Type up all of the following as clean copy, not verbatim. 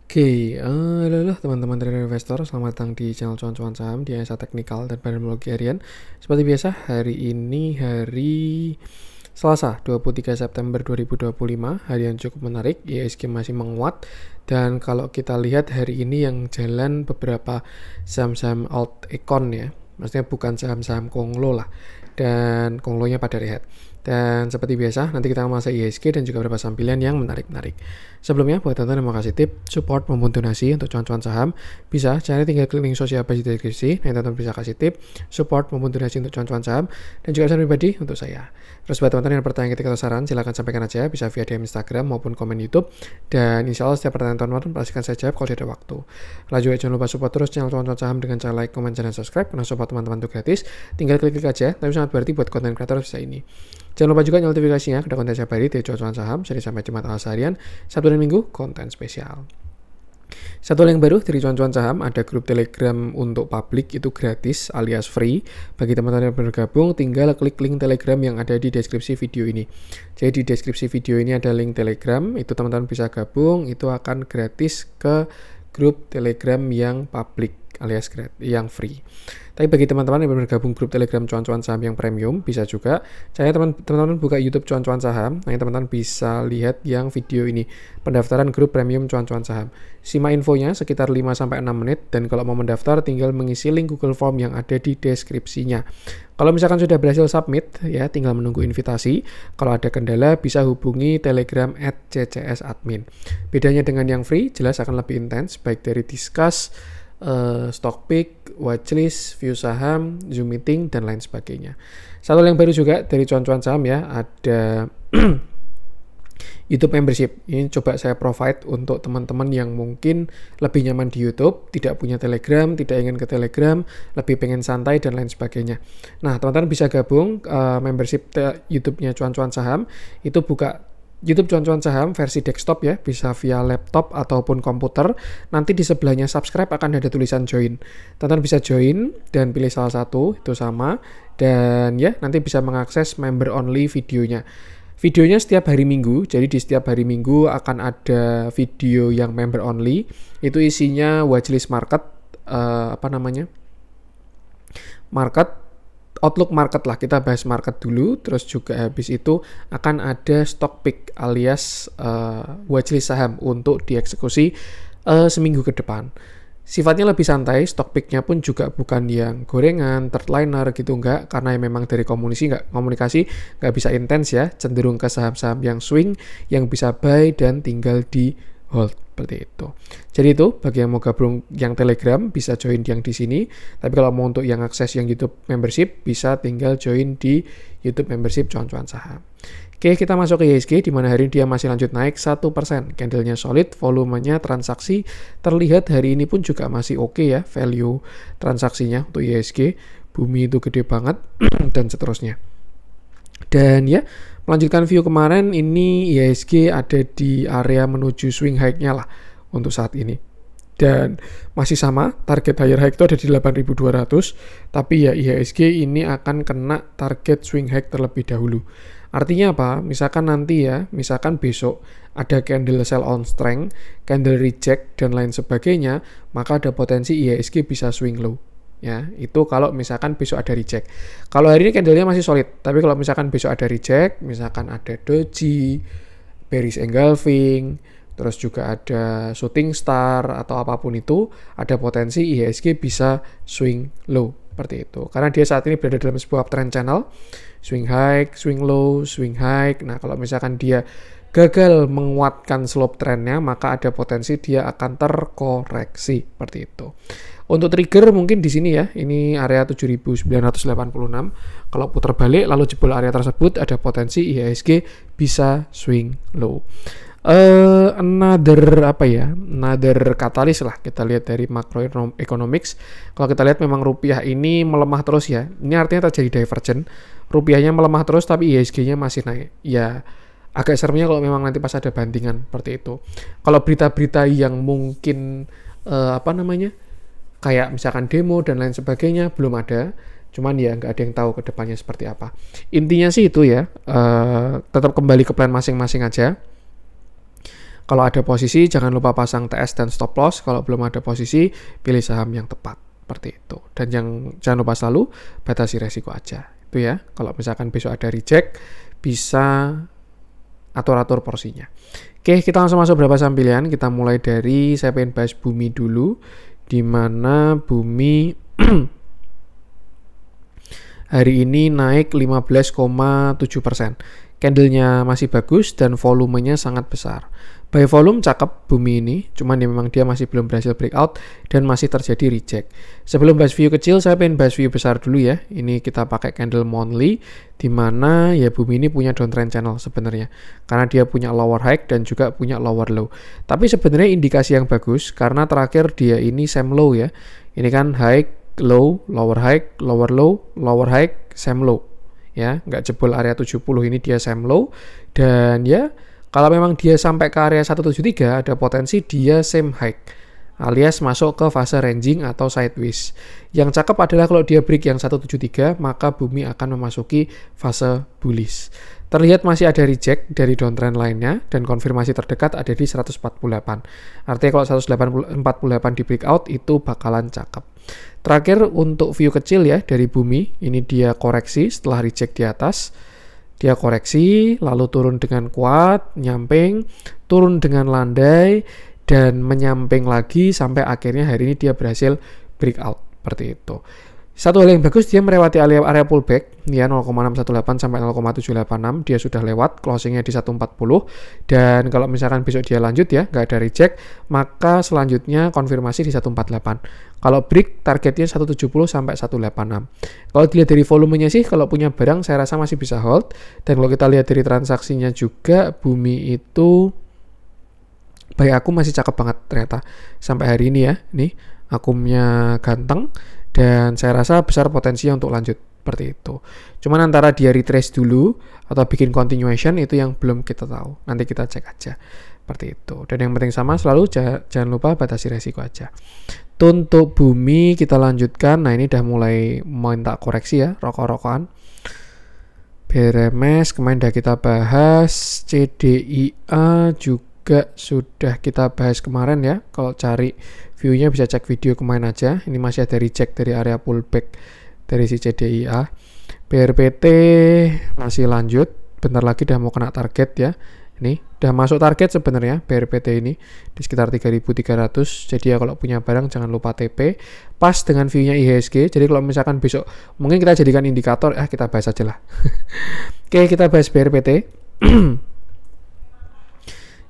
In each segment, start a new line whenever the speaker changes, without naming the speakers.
Halo teman-teman trader investor, selamat datang di channel cuan-cuan saham di analisa teknikal dan teknologi harian. Seperti biasa, hari ini hari Selasa 23 September 2025, hari yang cukup menarik, IHSG masih menguat. Dan kalau kita lihat hari ini yang jalan beberapa saham-saham alt econ ya, maksudnya bukan saham-saham konglo lah, dan konglonya pada rehat. Dan seperti biasa, nanti kita masuk IHSG dan juga beberapa saham pilihan yang menarik-menarik. Sebelumnya, buat teman-teman yang mau kasih tip, support maupun donasi untuk cuan-cuan saham, bisa caranya tinggal klik link sosial di deskripsi. Nanti teman-teman bisa kasih tip, support maupun donasi untuk cuan-cuan saham, dan juga pesan pribadi untuk saya. Terus buat teman-teman yang bertanya ketika atau saran, silahkan sampaikan aja, bisa via DM Instagram maupun komen YouTube. Dan insya Allah setiap pertanyaan teman-teman pastikan saya jawab kalau ada waktu. Lalu juga jangan lupa support terus channel cuan-cuan saham dengan cara like, comment, dan subscribe. Karena support teman-teman itu gratis, tinggal klik-klik aja, tapi sangat berarti buat konten kreator bisa ini. Jangan lupa juga nyalakan notifikasinya, ada konten setiap hari di cuan-cuan saham, Senin sampai Jumat alias harian, Sabtu dan Minggu, konten spesial. Satu yang baru dari cuan-cuan saham, ada grup Telegram untuk publik, itu gratis alias free. Bagi teman-teman yang bergabung, tinggal klik link Telegram yang ada di deskripsi video ini. Jadi di deskripsi video ini ada link Telegram, itu teman-teman bisa gabung, itu akan gratis ke grup Telegram yang publik alias yang free. Tapi bagi teman-teman yang bergabung grup Telegram cuan-cuan saham yang premium, bisa juga. Saya teman-teman buka YouTube cuan-cuan saham, nah teman-teman bisa lihat yang video ini, pendaftaran grup premium cuan-cuan saham. Simak infonya sekitar 5-6 menit, dan kalau mau mendaftar tinggal mengisi link Google Form yang ada di deskripsinya. Kalau misalkan sudah berhasil submit, ya tinggal menunggu invitasi. Kalau ada kendala, bisa hubungi Telegram @ccsadmin. Bedanya dengan yang free, jelas akan lebih intens, baik dari discuss, stock pick, watchlist, view saham, Zoom meeting, dan lain sebagainya. Satu yang baru juga dari cuan-cuan saham ya, ada YouTube membership. Ini coba saya provide untuk teman-teman yang mungkin lebih nyaman di YouTube, tidak punya Telegram, tidak ingin ke Telegram, lebih pengen santai dan lain sebagainya. Nah, teman-teman bisa gabung membership YouTube-nya cuan-cuan saham. Itu buka YouTube cuan-cuan saham versi desktop ya, bisa via laptop ataupun komputer. Nanti di sebelahnya subscribe akan ada tulisan join. Teman-teman bisa join dan pilih salah satu, itu sama. Dan ya, nanti bisa mengakses member only videonya. Videonya setiap hari Minggu, jadi di setiap hari Minggu akan ada video yang member only. Itu isinya watchlist market, market, outlook market lah, kita bahas market dulu, terus juga habis itu akan ada stock pick alias watchlist saham untuk dieksekusi seminggu ke depan. Sifatnya lebih santai, stock pick-nya pun juga bukan yang gorengan, third liner gitu, enggak, karena memang dari komunikasi nggak bisa intens ya, cenderung ke saham-saham yang swing, yang bisa buy dan tinggal di hold seperti itu. Jadi itu bagi yang mau gabung yang Telegram bisa join yang di sini. Tapi kalau mau untuk yang akses yang YouTube membership bisa tinggal join di YouTube membership cuan-cuan saham. Oke, kita masuk ke IHSG di mana hari ini dia masih lanjut naik 1%. Candlenya solid, volumenya transaksi terlihat hari ini pun juga masih oke ya, value transaksinya untuk IHSG. Bumi itu gede banget dan seterusnya. Dan ya, melanjutkan view kemarin, ini IHSG ada di area menuju swing high-nya lah untuk saat ini. Dan masih sama, target higher high itu ada di 8.200, tapi ya IHSG ini akan kena target swing high terlebih dahulu. Artinya apa? Misalkan nanti ya, misalkan besok ada candle sell on strength, candle reject, dan lain sebagainya, maka ada potensi IHSG bisa swing low. Ya, itu kalau misalkan besok ada reject. Kalau hari ini candlenya masih solid, tapi kalau misalkan besok ada reject, misalkan ada doji, bearish engulfing, terus juga ada shooting star atau apapun itu, ada potensi IHSG bisa swing low seperti itu. Karena dia saat ini berada dalam sebuah uptrend channel, swing high, swing low, swing high. Nah, kalau misalkan dia gagal menguatkan slope trendnya, maka ada potensi dia akan terkoreksi seperti itu. Untuk trigger mungkin di sini ya, ini area 7.986. Kalau putar balik lalu jebol area tersebut, ada potensi IHSG bisa swing low. Another katalis lah, kita lihat dari macroeconomics. Kalau kita lihat memang rupiah ini melemah terus ya. Ini artinya terjadi divergen. Rupiahnya melemah terus tapi IHSG-nya masih naik. Ya, agak seremnya kalau memang nanti pas ada bandingan seperti itu. Kalau berita-berita yang mungkin kayak misalkan demo dan lain sebagainya belum ada, cuman ya nggak ada yang tahu ke depannya seperti apa. Intinya sih itu ya, tetap kembali ke plan masing-masing aja. Kalau ada posisi, jangan lupa pasang TS dan stop loss. Kalau belum ada posisi, pilih saham yang tepat. Seperti itu. Dan jangan lupa selalu batasi resiko aja. Itu ya. Kalau misalkan besok ada reject, bisa atur-atur porsinya. Oke, kita langsung masuk berapa saham pilihan. Kita mulai dari, saya pengen bahas Bumi dulu. Di mana Bumi hari ini naik 15,7%. Candlenya masih bagus dan volumenya sangat besar. By volume cakep Bumi ini, cuman memang dia masih belum berhasil breakout dan masih terjadi reject. Sebelum bahas view kecil, saya pengen bahas view besar dulu ya. Ini kita pakai candle monthly, di mana ya Bumi ini punya downtrend channel sebenarnya. Karena dia punya lower high dan juga punya lower low. Tapi sebenarnya indikasi yang bagus, karena terakhir dia ini same low ya. Ini kan high, low, lower high, lower low, lower high, same low. Ya, nggak jebol area 70, ini dia same low. Dan ya, kalau memang dia sampai ke area 173, ada potensi dia same high, alias masuk ke fase ranging atau sideways. Yang cakep adalah kalau dia break yang 173, maka Bumi akan memasuki fase bullish. Terlihat masih ada reject dari downtrend lainnya, dan konfirmasi terdekat ada di 148. Artinya kalau 148 di breakout, itu bakalan cakep. Terakhir untuk view kecil ya dari Bumi, ini dia koreksi setelah reject di atas. Dia koreksi, lalu turun dengan kuat, nyamping, turun dengan landai, dan menyamping lagi sampai akhirnya hari ini dia berhasil breakout. Seperti itu. Satu hal yang bagus, dia melewati area pullback, ya 0,618 sampai 0,786, dia sudah lewat, closingnya di 140, dan kalau misalkan besok dia lanjut ya, nggak ada reject, maka selanjutnya konfirmasi di 148. Kalau break, targetnya 170 sampai 186. Kalau dilihat dari volumenya sih, kalau punya barang, saya rasa masih bisa hold, dan kalau kita lihat dari transaksinya juga, Bumi itu, baik aku masih cakep banget ternyata, sampai hari ini ya, nih, akumnya ganteng, dan saya rasa besar potensinya untuk lanjut seperti itu. Cuman antara dia retrace dulu atau bikin continuation itu yang belum kita tahu. Nanti kita cek aja seperti itu. Dan yang penting sama selalu jangan lupa batasi resiko aja. Untuk Bumi kita lanjutkan. Nah ini udah mulai minta koreksi ya, rokok-rokokan. BRMS kemarin udah kita bahas, CDIA juga sudah kita bahas kemarin ya. Kalau cari view-nya bisa cek video kemarin aja. Ini masih ada reject dari area pullback dari si CDIA. BRPT masih lanjut. Bentar lagi udah mau kena target ya. Ini udah masuk target sebenarnya BRPT ini di sekitar 3.300. Jadi ya kalau punya barang jangan lupa TP. Pas dengan view-nya IHSG. Jadi kalau misalkan besok mungkin kita jadikan indikator, kita bahas aja lah. Oke, kita bahas BRPT.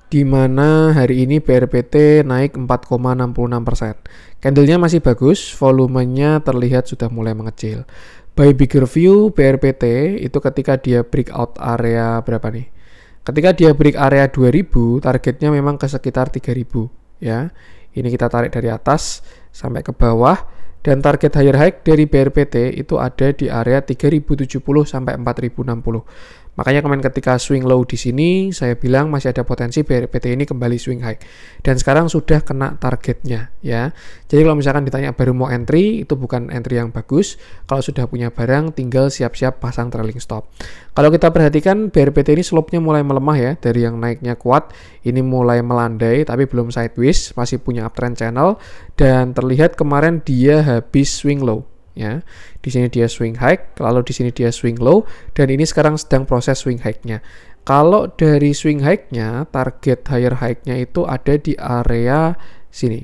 Di mana hari ini BRPT naik 4,66%. Candlenya masih bagus, volumenya terlihat sudah mulai mengecil. By bigger view, BRPT itu ketika dia breakout area berapa nih? Ketika dia break area 2000, targetnya memang ke sekitar 3000 ya. Ini kita tarik dari atas sampai ke bawah, dan target higher high dari BRPT itu ada di area 3070 sampai 4060. Makanya kemarin ketika swing low di sini, saya bilang masih ada potensi BRPT ini kembali swing high. Dan sekarang sudah kena targetnya ya. Jadi kalau misalkan ditanya baru mau entry, itu bukan entry yang bagus. Kalau sudah punya barang, tinggal siap-siap pasang trailing stop. Kalau kita perhatikan BRPT ini slope-nya mulai melemah ya. Dari yang naiknya kuat, ini mulai melandai tapi belum sideways, masih punya uptrend channel. Dan terlihat kemarin dia habis swing low. Ya, di sini dia swing high, lalu di sini dia swing low, dan ini sekarang sedang proses swing high-nya. Kalau dari swing high-nya, target higher high-nya itu ada di area sini,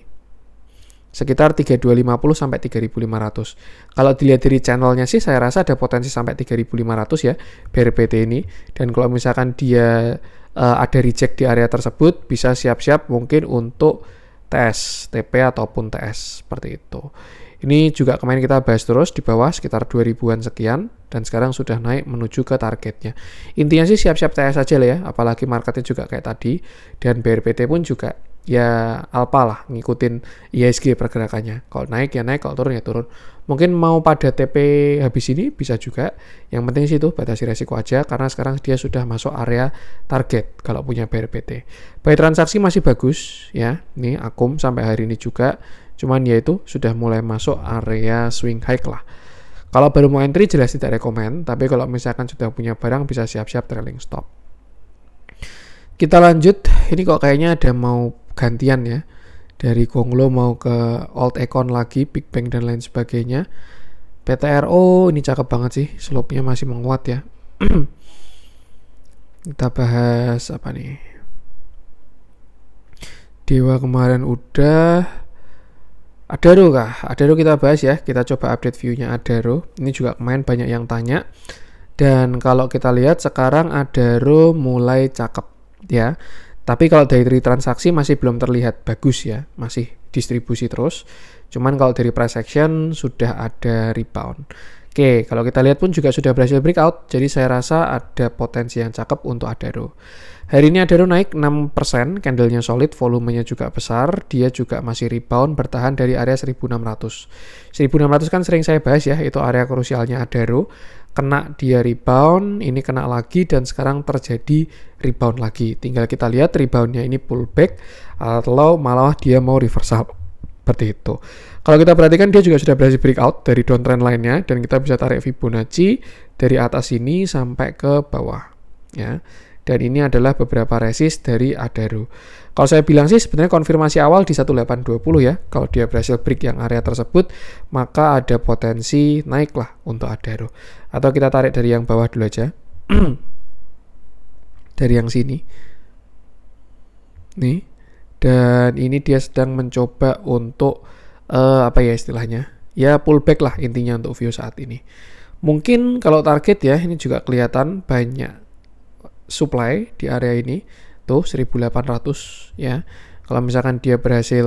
sekitar 3250 sampai 3500. Kalau dilihat dari channelnya sih, saya rasa ada potensi sampai 3500 ya, BRPT ini. Dan kalau misalkan dia ada reject di area tersebut, bisa siap-siap mungkin untuk TS, TP ataupun TS, seperti itu. Ini juga kemarin kita bahas terus di bawah sekitar 2000-an sekian, dan sekarang sudah naik menuju ke targetnya. Intinya sih siap-siap TS aja lah ya, apalagi marketnya juga kayak tadi, dan BRPT pun juga ya alpha lah, ngikutin IHSG pergerakannya. Kalau naik ya naik, kalau turun ya turun. Mungkin mau pada TP habis ini bisa juga. Yang penting sih itu batasi resiko aja, karena sekarang dia sudah masuk area target kalau punya BRPT. Baik, transaksi masih bagus ya. Nih akum sampai hari ini juga. Cuman ya itu sudah mulai masuk area swing high lah. Kalau baru mau entry jelas tidak rekomen, tapi kalau misalkan sudah punya barang bisa siap-siap trailing stop. Kita lanjut, ini kok kayaknya ada mau gantian ya. Dari Gonglo mau ke Old Econ lagi, Big Bang dan lain sebagainya. PTRO ini cakep banget sih, slope-nya masih menguat ya. Kita bahas apa nih? Dewa kemarin udah. Adaro kah? Adaro kita bahas ya. Kita coba update view-nya Adaro. Ini juga kemarin banyak yang tanya. Dan kalau kita lihat sekarang Adaro mulai cakep ya. Tapi kalau dari transaksi masih belum terlihat bagus ya. Masih distribusi terus. Cuman kalau dari price action sudah ada rebound. Oke, kalau kita lihat pun juga sudah berhasil breakout. Jadi saya rasa ada potensi yang cakep untuk Adaro. Hari ini Adaro naik 6%, candlenya solid, volumenya juga besar. Dia juga masih rebound, bertahan dari area 1600. 1600 kan sering saya bahas ya, itu area krusialnya Adaro. Kena dia rebound, ini kena lagi, dan sekarang terjadi rebound lagi. Tinggal kita lihat reboundnya ini pullback, atau malah dia mau reversal. Seperti itu. Kalau kita perhatikan dia juga sudah berhasil breakout dari downtrend lainnya, dan kita bisa tarik Fibonacci dari atas ini sampai ke bawah ya. Dan ini adalah beberapa resist dari Adaro. Kalau saya bilang sih sebenarnya konfirmasi awal di 1820 ya. Kalau dia berhasil break yang area tersebut, maka ada potensi naik lah untuk Adaro. Atau kita tarik dari yang bawah dulu aja. Dari yang sini. Nih. Dan ini dia sedang mencoba untuk apa ya istilahnya? Ya pullback lah intinya untuk view saat ini. Mungkin kalau target ya, ini juga kelihatan banyak supply di area ini. Tuh 1800 ya. Kalau misalkan dia berhasil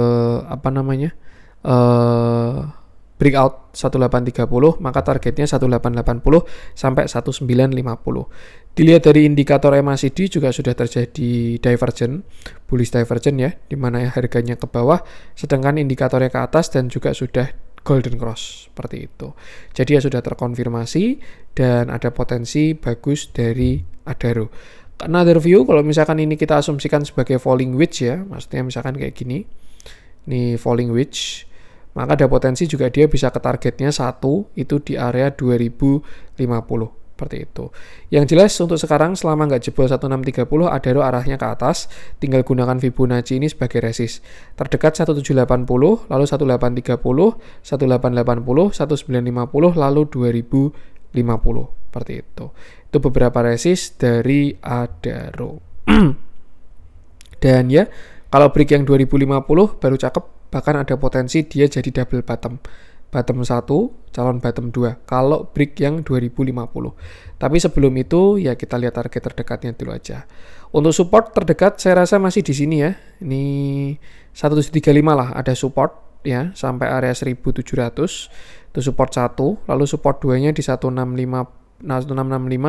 breakout 1830, maka targetnya 1880 sampai 1950. Dilihat dari indikator MACD juga sudah terjadi divergent, bullish divergent ya, di mana harganya ke bawah, sedangkan indikatornya ke atas dan juga sudah golden cross seperti itu. Jadi ya sudah terkonfirmasi dan ada potensi bagus dari Adaro. Another view, kalau misalkan ini kita asumsikan sebagai falling wedge ya, maksudnya misalkan kayak gini, nih falling wedge, maka ada potensi juga dia bisa ke targetnya 1 itu di area 2050 seperti itu. Yang jelas untuk sekarang selama nggak jebol 1630 Adaro arahnya ke atas, tinggal gunakan Fibonacci ini sebagai resist. Terdekat 1780, lalu 1830, 1880, 1950, lalu 2050 seperti itu. Itu beberapa resist dari Adaro. Dan ya, kalau break yang 2050 baru cakep. Bahkan ada potensi dia jadi double bottom. Bottom 1, calon bottom 2. Kalau break yang 2050. Tapi sebelum itu ya kita lihat target terdekatnya dulu aja. Untuk support terdekat saya rasa masih di sini ya. Ini 1735 lah ada support ya sampai area 1700. Itu support 1, lalu support 2-nya di 1665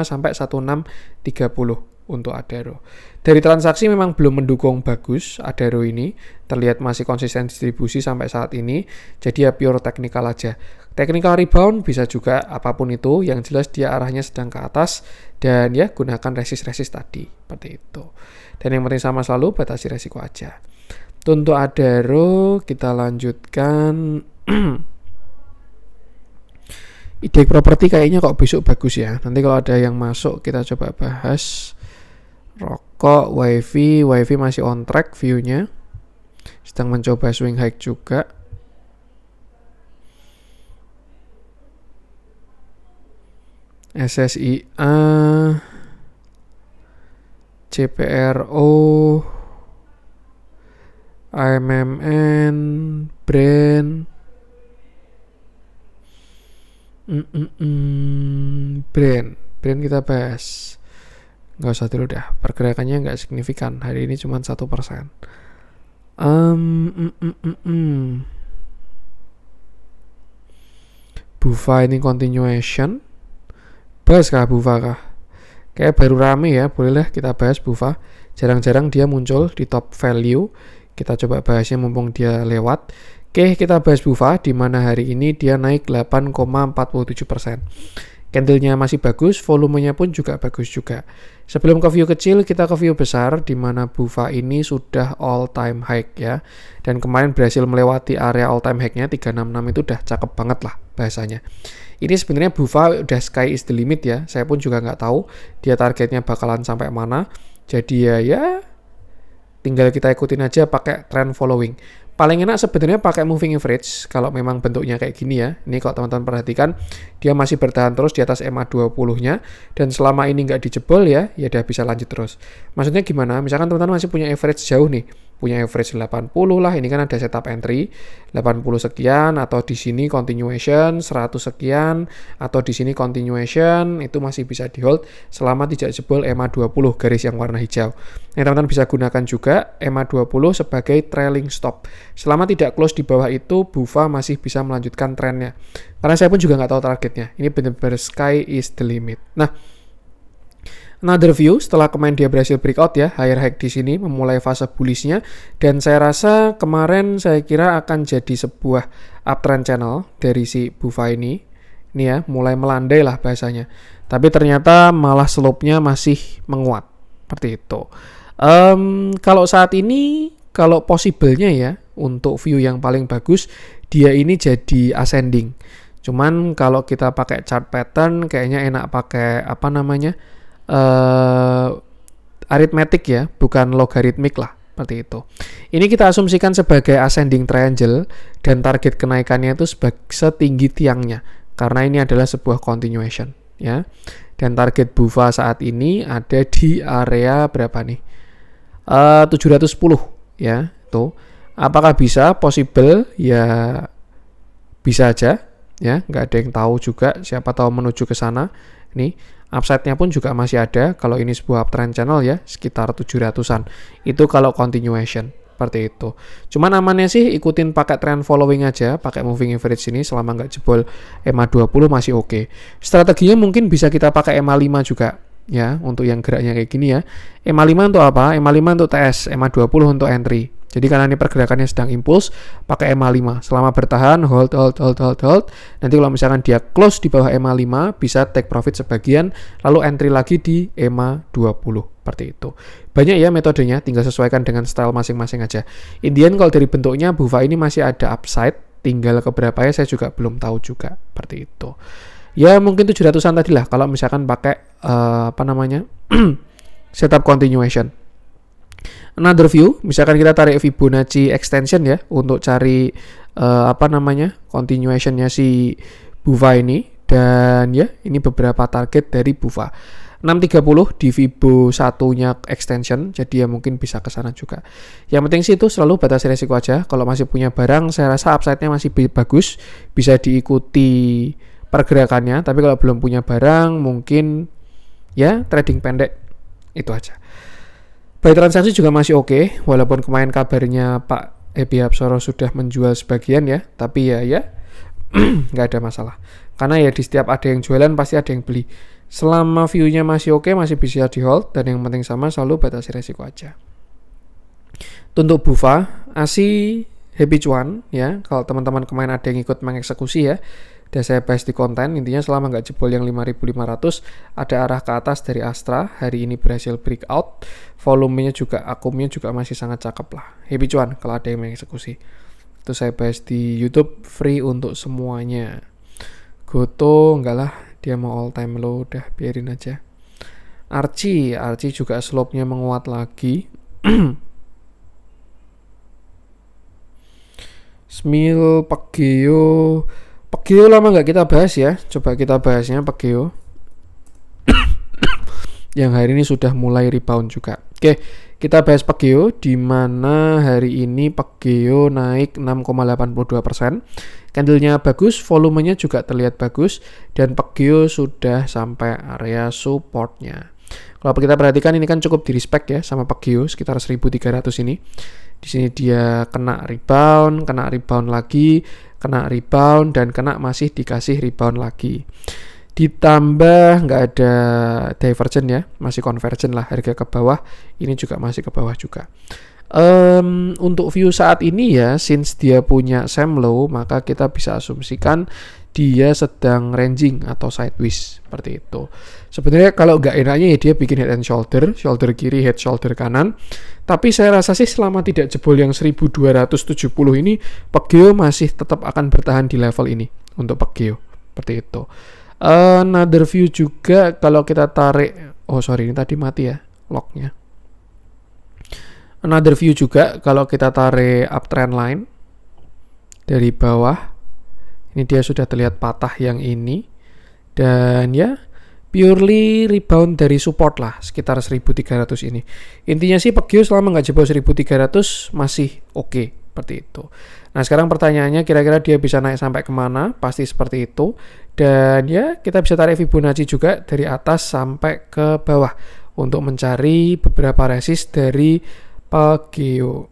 sampai 1630. Untuk Adaro. Dari transaksi memang belum mendukung bagus Adaro ini, terlihat masih konsisten distribusi sampai saat ini, jadi ya pure technical aja. Technical rebound bisa juga apapun itu, yang jelas dia arahnya sedang ke atas, dan ya gunakan resist-resist tadi, seperti itu. Dan yang penting sama selalu batasi resiko aja. Untuk Adaro kita lanjutkan. Ide properti kayaknya kok besok bagus ya, nanti kalau ada yang masuk kita coba bahas. Rokok, wifi masih on track view-nya. Sedang mencoba swing high juga. SSIA, CPRO, AMMN, brand. Brand kita bahas. Nggak usah dulu dah, pergerakannya nggak signifikan. Hari ini cuma 1%. Bufa ini continuation. Bahas kah Bufa kah? Kayak baru rame ya, bolehlah kita bahas Bufa. Jarang-jarang dia muncul di top value. Kita coba bahasnya mumpung dia lewat. Oke, kita bahas Bufa, di mana hari ini dia naik 8,47%. Candlenya masih bagus, volumenya pun juga bagus juga. Sebelum ke view kecil, kita ke view besar, di mana Bufa ini sudah all time high ya. Dan kemarin berhasil melewati area all time high-nya 366 itu udah cakep banget lah bahasanya. Ini sebenarnya Bufa udah sky is the limit ya. Saya pun juga nggak tahu dia targetnya bakalan sampai mana. Jadi ya tinggal kita ikutin aja pakai trend following. Paling enak sebenarnya pakai moving average kalau memang bentuknya kayak gini ya. Ini kalau teman-teman perhatikan, dia masih bertahan terus di atas EMA 20-nya dan selama ini nggak dijebol ya dia bisa lanjut terus. Maksudnya gimana? Misalkan teman-teman masih punya average jauh nih, punya average 80 lah, ini kan ada setup entry 80 sekian, atau di sini continuation 100 sekian, atau di sini continuation, itu masih bisa di hold selama tidak jebol EMA 20 garis yang warna hijau. Yang teman-teman bisa gunakan juga EMA 20 sebagai trailing stop. Selama tidak close di bawah itu, BUFA masih bisa melanjutkan trennya. Karena saya pun juga nggak tahu targetnya. Ini benar-benar sky is the limit. Nah, another view setelah kemarin dia berhasil breakout ya, higher high di sini memulai fase bullishnya, dan saya rasa kemarin saya kira akan jadi sebuah uptrend channel dari si BUFA ini. Ini ya, mulai melandai lah bahasanya. Tapi ternyata malah slope-nya masih menguat. Seperti itu. Kalau saat ini, kalau possible-nya ya, untuk view yang paling bagus, dia ini jadi ascending. Cuman kalau kita pakai chart pattern, kayaknya enak pakai arithmetic ya, bukan logaritmik lah, seperti itu. Ini kita asumsikan sebagai ascending triangle dan target kenaikannya itu setinggi tiangnya, karena ini adalah sebuah continuation ya. Dan target BUFA saat ini ada di area berapa nih? 710 ya, tuh. Apakah bisa? Possible ya, bisa aja ya, nggak ada yang tahu juga, siapa tahu menuju ke sana. Nih, upside-nya pun juga masih ada kalau ini sebuah uptrend channel ya, sekitar 700-an. Itu kalau continuation, seperti itu. Cuman amannya sih ikutin pakai trend following aja, pakai moving average ini selama nggak jebol EMA 20 masih oke. Strateginya mungkin bisa kita pakai EMA 5 juga ya, untuk yang geraknya kayak gini ya. EMA 5 untuk apa? EMA 5 untuk TS, EMA 20 untuk entry. Jadi karena ini pergerakannya sedang impuls, pakai EMA 5. Selama bertahan, hold. Nanti kalau misalkan dia close di bawah EMA 5, bisa take profit sebagian, lalu entry lagi di EMA 20. Seperti itu. Banyak ya metodenya, tinggal sesuaikan dengan style masing-masing aja. Indian kalau dari bentuknya, BUFA ini masih ada upside, tinggal keberapa ya saya juga belum tahu juga. Seperti itu. Ya mungkin 700-an tadi lah, kalau misalkan pakai, setup continuation. Another view, misalkan kita tarik Fibonacci extension ya untuk cari continuation-nya si BUFA ini, dan ya ini beberapa target dari BUFA. 630 di Fibo 1-nya extension, jadi ya mungkin bisa ke sana juga. Yang penting sih itu selalu batasi resiko aja. Kalau masih punya barang, saya rasa upside-nya masih bagus, bisa diikuti pergerakannya, tapi kalau belum punya barang mungkin ya trading pendek itu aja. Buy transaksi juga masih oke, walaupun kemarin kabarnya Pak Ebi Hapsoro sudah menjual sebagian ya, tapi ya nggak ada masalah. Karena ya di setiap ada yang jualan pasti ada yang beli. Selama view-nya masih oke, masih bisa di hold, dan yang penting sama selalu batasi resiko aja. Untuk BUFA, ASI happy cuan ya, kalau teman-teman kemarin ada yang ikut mengeksekusi ya, dan saya bahas di konten, intinya selama nggak jebol yang 5.500, ada arah ke atas dari Astra, hari ini berhasil breakout, volumenya juga, akumnya juga masih sangat cakep lah, happy cuan kalau ada yang mengeksekusi. Itu saya bahas di YouTube, free untuk semuanya. Goto enggak lah, dia mau all time low, udah biarin aja. Archie juga slope-nya menguat lagi. Smil, Pegeo lama nggak kita bahas ya. Coba kita bahasnya Pegeo. Yang hari ini sudah mulai rebound juga. Oke, kita bahas Pegeo, di mana hari ini Pegeo naik 6,82%. Candlenya bagus, volumenya juga terlihat bagus, dan Pegeo sudah sampai area supportnya. Kalau kita perhatikan ini kan cukup di respect ya sama Pegeo, sekitar 1.300 ini. Di sini dia kena rebound lagi, kena rebound, dan kena masih dikasih rebound lagi. Ditambah nggak ada divergent ya, masih convergent lah, harga ke bawah, ini juga masih ke bawah juga. Untuk view saat ini ya, since dia punya same low, maka kita bisa asumsikan dia sedang ranging atau sideways, seperti itu. Sebenarnya kalau nggak enaknya ya dia bikin head and shoulder kiri, head shoulder kanan. Tapi saya rasa sih selama tidak jebol yang 1270 ini, Pegeo masih tetap akan bertahan di level ini untuk Pegeo, seperti itu. Another view juga kalau kita tarik, ini tadi mati ya locknya. Another view juga kalau kita tarik uptrend line dari bawah, ini dia sudah terlihat patah yang ini, dan ya purely rebound dari support lah sekitar 1300 ini. Intinya sih Pekgyu selama nggak jebol 1300 masih oke, seperti itu. Nah sekarang pertanyaannya, kira-kira dia bisa naik sampai kemana? Pasti seperti itu. Dan ya kita bisa tarik Fibonacci juga dari atas sampai ke bawah untuk mencari beberapa resist dari Pekgyu.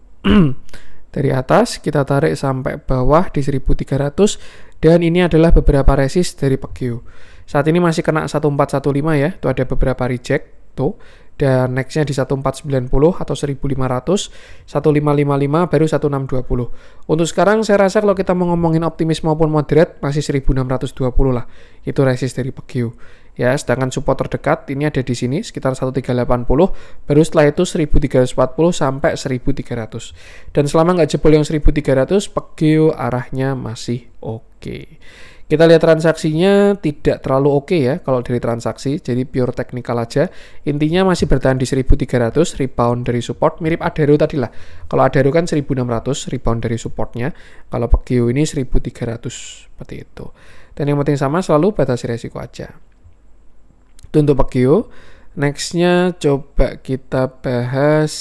Dari atas kita tarik sampai bawah di 1300, dan ini adalah beberapa resist dari Pekgyu. Saat ini masih kena 1415 ya, itu ada beberapa reject tuh. Dan nextnya di 1490 atau 1500, 1555 baru 1620. Untuk sekarang saya rasa kalau kita mau ngomongin optimis maupun moderate masih 1620 lah. Itu resist dari Pekgyu. Ya, sedangkan support terdekat ini ada di sini sekitar 1380, baru setelah itu 1340 sampai 1300. Dan selama nggak jebol yang 1300, Pekgyu arahnya masih oke. Kita lihat transaksinya tidak terlalu oke ya kalau dari transaksi, jadi pure technical aja. Intinya masih bertahan di 1300, rebound dari support, mirip Adaro tadi lah. Kalau Adaro kan 1600, rebound dari supportnya. Kalau Pekgyu ini 1300, seperti itu. Dan yang penting sama, selalu batasi resiko aja. Itu untuk Pekgyu. Nextnya coba kita bahas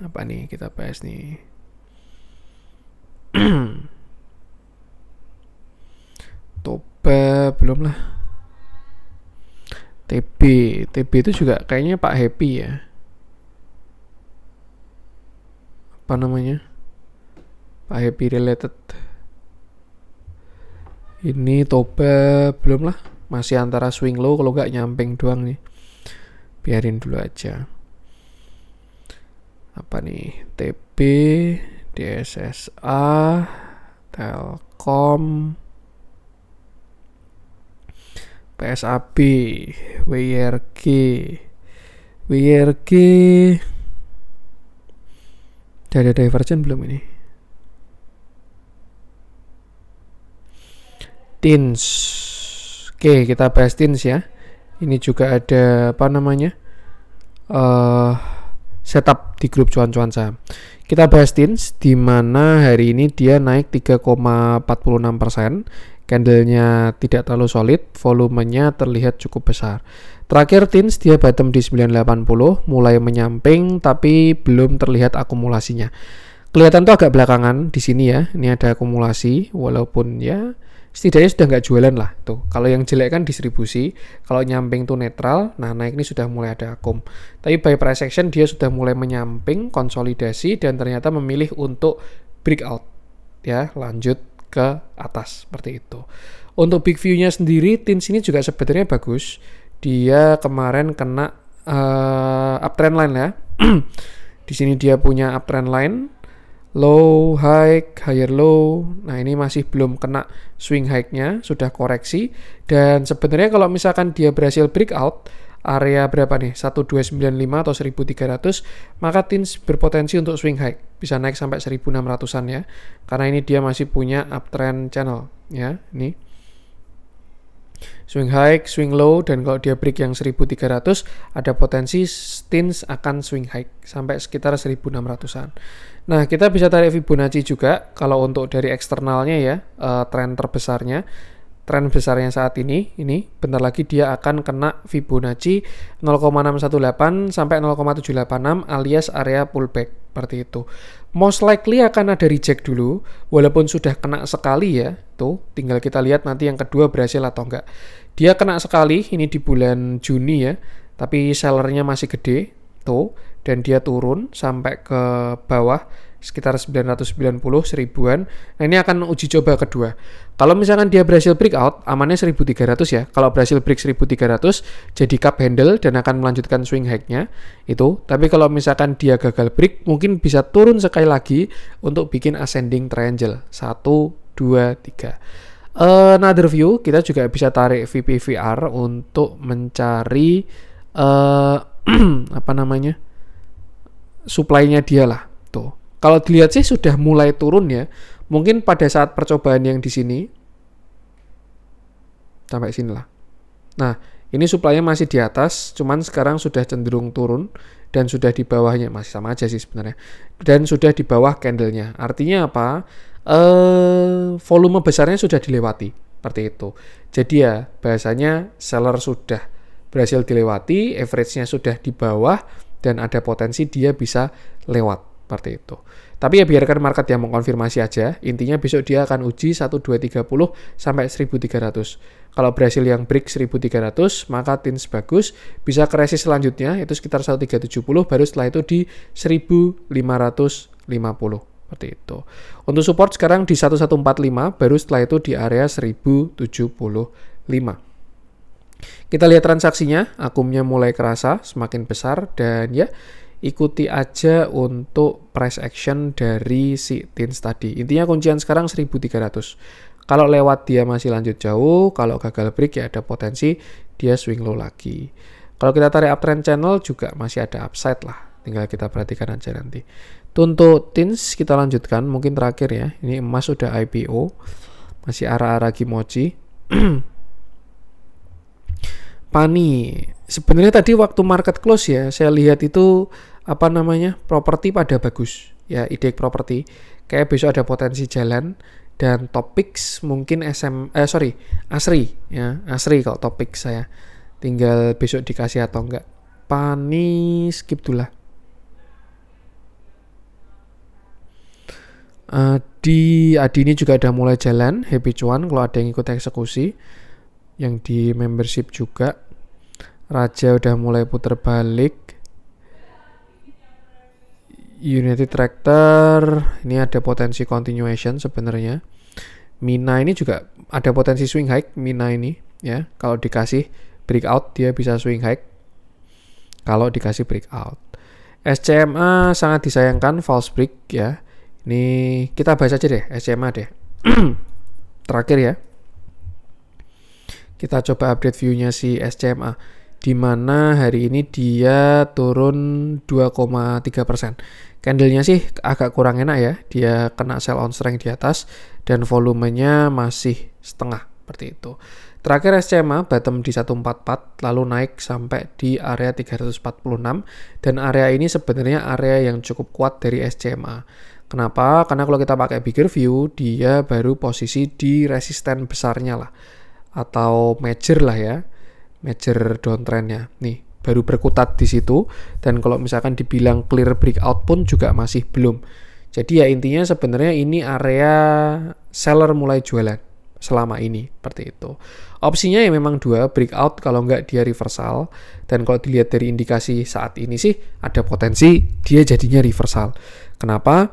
apa nih kita bahas nih. Toba belum lah. TB itu juga kayaknya Pak Happy ya. Apa namanya? Pak Happy related. Ini Toba belum lah. Masih antara swing low, kalau nggak nyamping doang nih. Biarin dulu aja. Apa nih? TB, DSSA, Telkom, PSAB, WIRG. Udah ada divergent belum ini? TINS. Oke, kita bahas TINS ya. Ini juga ada apa namanya? Setup di grup cuan-cuan saham. Kita bahas TINS, di mana hari ini dia naik 3,46%. Candlenya tidak terlalu solid, volumenya terlihat cukup besar. Terakhir TINS dia bottom di 980, mulai menyamping tapi belum terlihat akumulasinya. Kelihatan tuh agak belakangan di sini ya. Ini ada akumulasi, walaupun ya setidaknya sudah nggak jualan lah tuh. Kalau yang jelek kan distribusi, kalau nyamping tuh netral. Nah naik ini sudah mulai ada akum. Tapi by price action dia sudah mulai menyamping, konsolidasi, dan ternyata memilih untuk breakout ya, lanjut ke atas seperti itu. Untuk big view-nya sendiri, TINS ini juga sebetulnya bagus. Dia kemarin kena uptrend line ya. Di sini dia punya uptrend line, low, high, higher low. Nah ini masih belum kena swing high-nya, sudah koreksi. Dan sebenarnya kalau misalkan dia berhasil breakout area berapa nih, 1295 atau 1300, maka TINS berpotensi untuk swing high, bisa naik sampai 1600-an ya, karena ini dia masih punya uptrend channel ya. Ini swing high, swing low, dan kalau dia break yang 1300, ada potensi TINS akan swing high sampai sekitar 1600-an. Nah, kita bisa tarik Fibonacci juga kalau untuk dari eksternalnya ya, tren besarnya saat ini bentar lagi dia akan kena Fibonacci 0,618 sampai 0,786 alias area pullback, seperti itu. Most likely akan ada reject dulu, walaupun sudah kena sekali ya, tuh tinggal kita lihat nanti yang kedua berhasil atau enggak. Dia kena sekali ini di bulan Juni ya, tapi sellernya masih gede tuh, dan dia turun sampai ke bawah sekitar 990 seribuan. Nah ini akan uji coba kedua. Kalau misalkan dia berhasil breakout, amannya 1300 ya. Kalau berhasil break 1300 jadi cup handle dan akan melanjutkan swing high-nya itu. Tapi kalau misalkan dia gagal break, mungkin bisa turun sekali lagi untuk bikin ascending triangle 1, 2, 3. Another view, kita juga bisa tarik VPVR untuk mencari apa namanya, supply-nya dia lah tuh. Kalau dilihat sih sudah mulai turun ya. Mungkin pada saat percobaan yang di sini sampai sini lah. Nah, Ini supply-nya masih di atas, cuman sekarang sudah cenderung turun dan sudah di bawahnya, masih sama aja sih sebenarnya. Dan sudah di bawah candle-nya. Artinya apa? Volume besarnya sudah dilewati, seperti itu. Jadi ya bahasanya seller sudah berhasil dilewati, average-nya sudah di bawah dan ada potensi dia bisa lewat, seperti itu. Tapi ya biarkan market yang mengkonfirmasi aja. Intinya besok dia akan uji 1230 sampai 1300. Kalau berhasil yang break 1300, maka tins bagus. Bisa ke resist selanjutnya, itu sekitar 1370, baru setelah itu di 1550. Seperti itu. Untuk support sekarang di 1145, baru setelah itu di area 1075. Kita lihat transaksinya, akumnya mulai kerasa, semakin besar, dan ya ikuti aja untuk price action dari si tins tadi. Intinya kuncian sekarang 1300. Kalau lewat dia masih lanjut jauh, kalau gagal break ya ada potensi dia swing low lagi. Kalau kita tarik uptrend channel juga masih ada upside lah. Tinggal kita perhatikan aja nanti. Untuk tins kita lanjutkan, mungkin terakhir ya. Ini emas sudah IPO, masih arah-arah Kimochi. Pani, sebenarnya tadi waktu market close ya, saya lihat itu properti pada bagus ya, IDX properti kayak besok ada potensi jalan, dan Topix mungkin Asri ya, Asri kalau Topix saya tinggal besok dikasih atau enggak. Pani skip dulu lah. Adi ini juga ada mulai jalan, happy cuan kalau ada yang ikut eksekusi, yang di membership juga. Raja udah mulai putar balik. United Tractor ini ada potensi continuation sebenarnya. Mina ini juga ada potensi swing high. Mina ini ya, kalau dikasih breakout dia bisa swing high. Kalau dikasih breakout. SCMA sangat disayangkan false break ya. Ini kita bahas aja deh SCMA deh. Terakhir ya. Kita coba update view-nya si SCMA. Di mana hari ini dia turun 2,3%. Candle-nya sih agak kurang enak ya. Dia kena sell on strength di atas dan volumenya masih setengah seperti itu. Terakhir SCMA bottom di 144 lalu naik sampai di area 346 dan area ini sebenarnya area yang cukup kuat dari SCMA. Kenapa? Karena kalau kita pakai bigger view dia baru posisi di resisten besarnya lah atau major lah ya. Major downtrendnya nih baru berkutat di situ, dan kalau misalkan dibilang clear breakout pun juga masih belum. Jadi ya intinya sebenarnya ini area seller mulai jualan selama ini seperti itu. Opsinya ya memang 2, breakout kalau nggak dia reversal, dan kalau dilihat dari indikasi saat ini sih ada potensi dia jadinya reversal. Kenapa?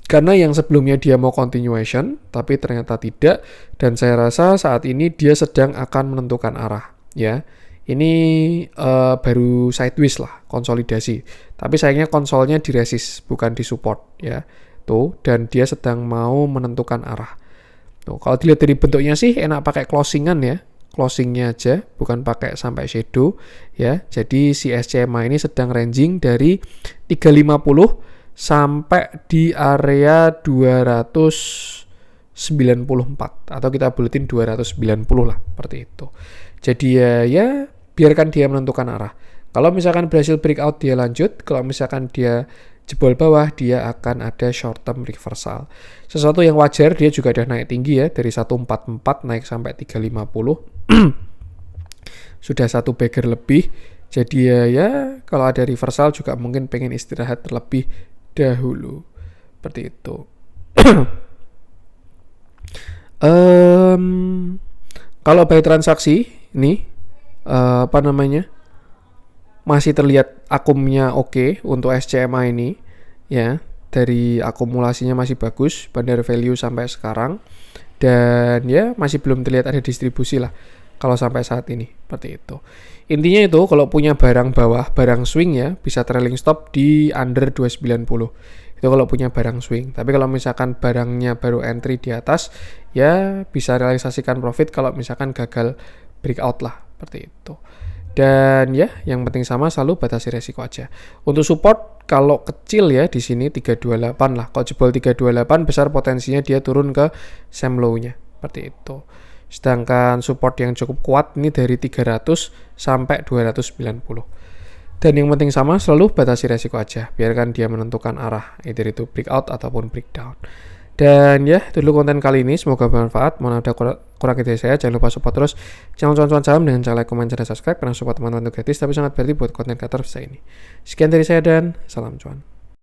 Karena yang sebelumnya dia mau continuation tapi ternyata tidak, dan saya rasa saat ini dia sedang akan menentukan arah. Ya, ini baru sideways lah, konsolidasi. Tapi sayangnya konsolnya di resist, bukan di support ya. Tuh, dan dia sedang mau menentukan arah. Tuh, kalau dilihat dari bentuknya sih enak pakai closingan ya. Closingnya aja, bukan pakai sampai shadow ya. Jadi si SCMA ini sedang ranging dari 350 sampai di area 294 atau kita buletin 290 lah seperti itu. Jadi ya biarkan dia menentukan arah. Kalau misalkan berhasil breakout dia lanjut, kalau misalkan dia jebol bawah dia akan ada short term reversal. Sesuatu yang wajar, dia juga udah naik tinggi ya dari 144 naik sampai 350. Sudah satu bagger lebih. Jadi ya kalau ada reversal juga mungkin pengen istirahat terlebih dahulu. Seperti itu. Kalau buy transaksi ini masih terlihat akumnya oke untuk SCMA ini ya, dari akumulasinya masih bagus, bandar value sampai sekarang, dan ya masih belum terlihat ada distribusi lah kalau sampai saat ini seperti itu. Intinya itu kalau punya barang bawah, barang swing ya, bisa trailing stop di under 290. Itu kalau punya barang swing. Tapi kalau misalkan barangnya baru entry di atas, ya bisa realisasikan profit kalau misalkan gagal breakout lah, seperti itu. Dan ya, yang penting sama selalu batasi resiko aja. Untuk support kalau kecil ya di sini 328 lah. Kalau jebol 328 besar potensinya dia turun ke same low-nya, seperti itu. Sedangkan support yang cukup kuat ini dari 300 sampai 290. Dan yang penting sama, selalu batasi resiko aja. Biarkan dia menentukan arah, either itu breakout ataupun breakdown. Dan ya, itu dulu konten kali ini. Semoga bermanfaat. Mohon ada kurang dari saya. Jangan lupa support terus channel cuan-cuan saham dengan cara like, komen, dan subscribe. Karena support teman-teman itu gratis, tapi sangat berarti buat konten kreator saya ini. Sekian dari saya dan salam cuan.